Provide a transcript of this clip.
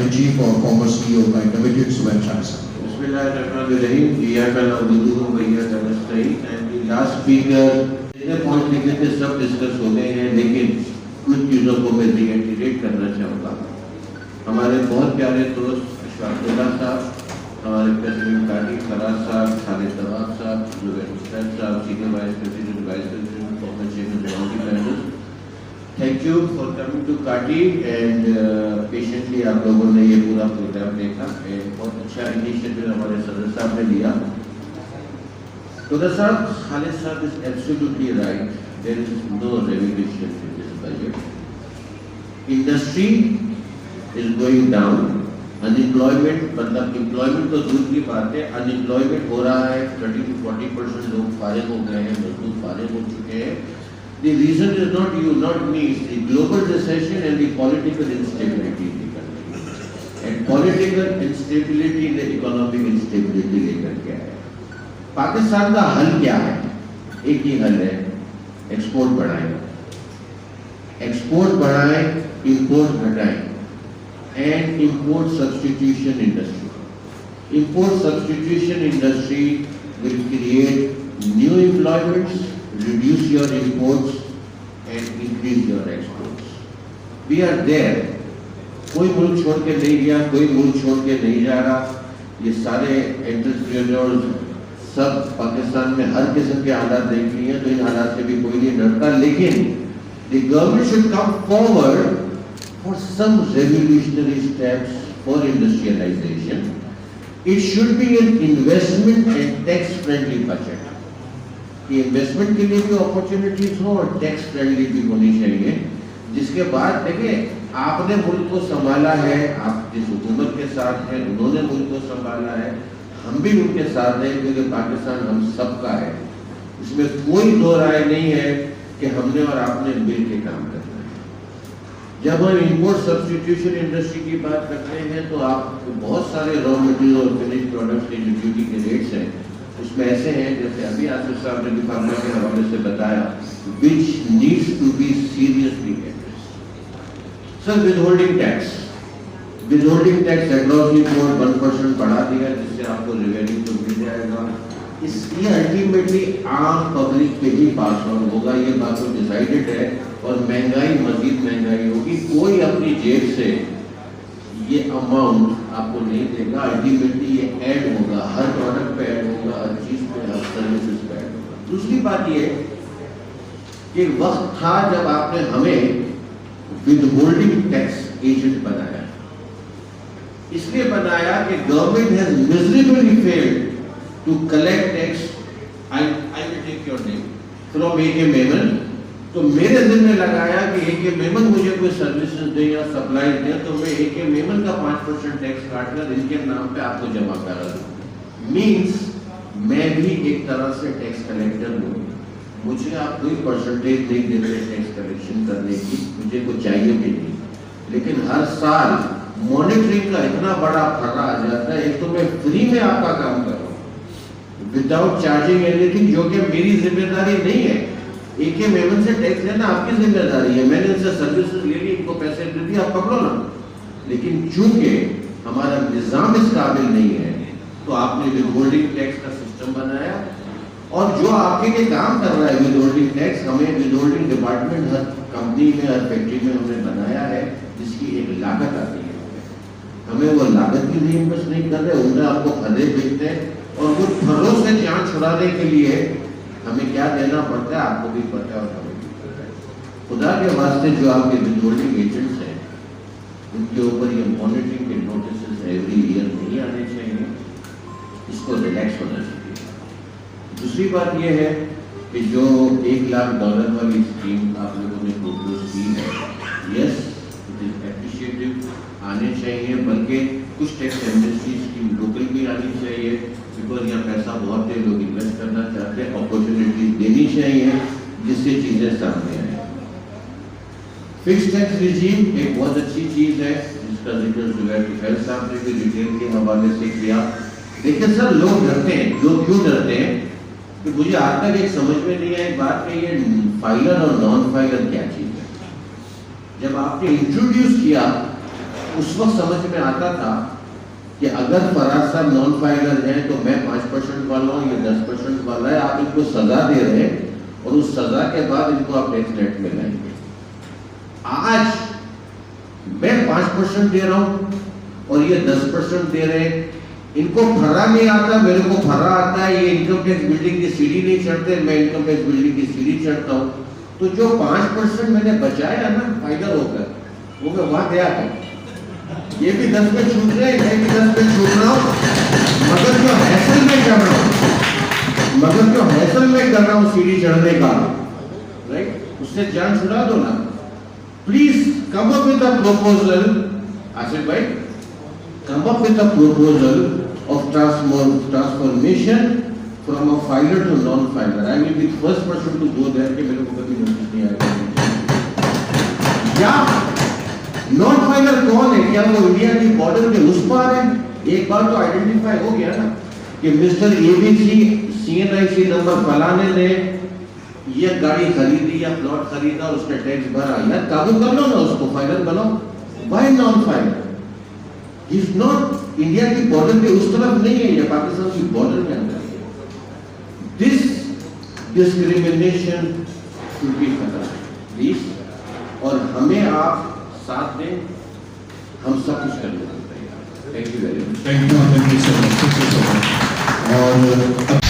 Strategy for former CEO by Limited Suban Chasa. Bismillahirrahmanirrahim. And the last speaker point लिखे थे सब discuss हो गए हैं, लेकिन कुछ चीज़ों को मैं रिएक्टिवेट करना चाहूँगा। हमारे बहुत प्यारे दोस्त अशफाकुल्लाह साहब, हमारे प्रेसिडेंट काटी फराज साहब, खालिद तवाब साहब, जुबैर मुस्तैद साहब, senior vice president, former chairman, thank you for coming to KATI and patiently आप लोगों ने ये पूरा प्रोग्राम देखा एंड बहुत अच्छा इनिशिएटिव हमारे सदर साहब ने लिया। Sir, Khalid sir is absolutely right. There is no revolution in this budget. Industry is going down. Unemployment, मतलब employment तो दूर की बात है, unemployment हो रहा है, 30 to 40% लोग फारिग हो गए हैं, मजदूर फारिग हो चुके हैं। The reason is not you, not me, it's the global recession and the political instability in the country. And political instability in the economic instability लेकर के आया। पाकिस्तान का हल क्या है? एक ही हल है, एक्सपोर्ट बढ़ाएं, एक्सपोर्ट बढ़ाएं, इंपोर्ट घटाएं and import substitution industry. Import substitution industry will create new employments, reduce your imports and increase your exports. We are there. कोई मुल्क छोड़ के नहीं गया, कोई मुल्क छोड़ के नहीं जा रहा। ये सारे एंटरप्रेन्योर्स सब पाकिस्तान में हर किस्म के हालात देख लिए हैं, तो इन हालात से भी कोई नहीं डरता, लेकिन the government should come forward for some revolutionary steps for industrialization. It should be an investment and tax friendly budget. कि इन्वेस्टमेंट के लिए भी अपॉर्चुनिटीज हो और टैक्स फ्रेंडली भी होनी चाहिए, जिसके बाद देखिए आपने मुल्क को संभाला है, आप जिस हुकूमत के साथ हैं उन्होंने मुल्क को संभाला है, हम भी उनके साथ हैं, क्योंकि पाकिस्तान हम सबका है। इसमें कोई दो राय नहीं है कि हमने और आपने मिल के काम करना है। जब हम इंपोर्ट सब्स्टिट्यूशन इंडस्ट्री की बात करते हैं तो आप बहुत सारे रॉ मटेरियल और फिनिश प्रोडक्ट्स के जो ड्यूटी के रेट्स हैं उसमें ऐसे हैं, जैसे अभी आसिफ साहब ने फार्मा के हवाले से बताया, which needs to be seriously addressed. Sir, withholding tax, withholding tax across the board 1% बढ़ा दिया, जिससे आपको रेवेन्यू तो मिल जाएगा। इसलिए अल्टीमेटली आम पब्लिक पे ही पास ऑन होगा, ये बात तो डिसाइडेड है, और महंगाई मजीद महंगाई होगी। कोई अपनी जेब से ये अमाउंट आपको नहीं देगा, अल्टीमेटली ये ऐड होगा, हर प्रोडक्ट पे ऐड होगा, हर चीज पे, हर सर्विसेज पे ऐड होगा। दूसरी बात ये कि वक्त था जब आपने हमें विदहोल्डिंग टैक्स एजेंट बनाया। इसलिए बनाया कि government has miserably failed to collect tax. I will take your name from A K. Memon. तो मेरे जिम्मे लगाया कि ए.के. मेमन मुझे कोई सर्विसेज दे या सप्लाई दे, तो मैं ए.के. मेमन का 5% टैक्स काटकर इनके नाम पे आपको जमा करा दूं। मीन्स मैं भी एक तरह से टैक्स कलेक्टर हूँ। मुझे आप कोई परसेंटेज नहीं देते टैक्स कलेक्शन करने की, मुझे कुछ चाहिए भी नहीं, लेकिन हर साल मॉनिटरिंग का इतना बड़ा फर्रा आ जाता है। एक तो मैं फ्री में आपका काम कर रहा हूँ विदाउट चार्जिंग एनीथिंग, जो कि मेरी जिम्मेदारी नहीं है। ए.के. मेमन से टैक्स लेना आपकी जिम्मेदारी है, मैंने इनसे सर्विसेज ले ली, इनको पैसे दे दिए, आप पकड़ो ना। लेकिन चूंकि हमारा निजाम इस काबिल नहीं है, तो आपने विदहोल्डिंग टैक्स का सिस्टम बनाया, और जो आपके लिए काम कर रहा है विदहोल्डिंग टैक्स, हमें विदहोल्डिंग डिपार्टमेंट हर कंपनी में, हर फैक्ट्री में हमने बनाया है, जिसकी एक लागत आती है। हमें वो लागत भी नहीं इन्वेस्ट नहीं कर रहे, उनमें आपको फर्रे बेचते हैं, और वो फर्रों से जान छुड़ाने के लिए हमें क्या देना पड़ता है, आपको भी पता है और हमें भी पता है। खुदा के वास्ते जो आपके विदहोल्डिंग एजेंट्स हैं, उनके ऊपर ये मॉनिटरिंग के नोटिस एवरी ईयर नहीं आने चाहिए, इसको रिलैक्स होना चाहिए। दूसरी बात ये है कि जो $1 लाख वाली स्कीम आप लोगों ने प्रपोज की है, यस इट इज एप्रिशिएटिव, आने चाहिए, बल्कि कुछ टैक्स एमनेस्टी स्कीम लोकल भी आनी चाहिए, बिकॉज यहाँ पैसा बहुत है, लोग इन्वेस्ट करना चाहते हैं, अपॉर्चुनिटीज देनी चाहिए जिससे चीजें सामने आए। फिक्स टैक्स रिजीम एक बहुत अच्छी चीज है, जिसका जिक्र जुबैर साहब ने भी रिटेल के हवाले से किया। देखिए सर, लोग डरते हैं, लोग क्यों डरते हैं कि मुझे आज तक एक समझ में नहीं आई बात कि ये फाइलर और नॉन फाइलर क्या चीज है। जब आपने इंट्रोड्यूस किया اس وقت سمجھ میں آتا تھا کہ اگر فراز صاحب نان فائلر ہیں تو میں 5% والا ہوں، یہ 10% والا ہے، آپ ان کو سزا دے رہے ہیں اور اس سزا کے بعد ان کو آپ ڈیتھ نیٹ میں لائیں گے. آج میں 5% دے رہا ہوں اور یہ 10% دے رہے ہیں. ان کو پھرا نہیں آتا، میرے کو پھرا آتا ہے. یہ انکم ٹیکس بلڈنگ کی سیڑھی نہیں چڑھتے، میں انکم ٹیکس بلڈنگ کی سیڑھی چڑھتا ہوں. تو جو 5% میں نے بچایا نا فائدہ ہو کر، وہ میں وہاں گیا تھا. یہ بھی 10 پہ چھوٹ رہے ہیں، میں بھی 10 پہ چھوٹ رہا ہوں، مگر جو حیصل میں کر رہا ہوں سیڑھی چڑھنے کا، رائٹ، اس سے جان چھڑا دو نا. Please come up with a proposal, Asif بھائی، come up with a proposal of transformation from a filer to non-filer. I will be the first person to go there کہ میرے کو کبھی نوٹس نہیں آئے گا. یا non-filer کون ہے؟ کیا وہ انڈیا کی بارڈر کے اس پار ہے؟ ایک بار تو آئیڈینٹیفائی ہو گیا نا کہ مسٹر ABC CNIC نمبر فلانے نے یہ گاڑی خریدی یا پلاٹ خریدا، اس نے ٹیکس بھرا. یا قابو کر لو نا اس کو، فائلر بناؤ. Why non-filer? He's not India کی بارڈر کے اس طرف نہیں ہے، یہ پاکستان کی بارڈر میں اندر ہے. This discrimination should be ختم پلیز. اور ہمیں آپ ساتھ دیں، ہم سب کچھ کرنے کو تیار ہیں. Thank you very much. Thank you so much. اور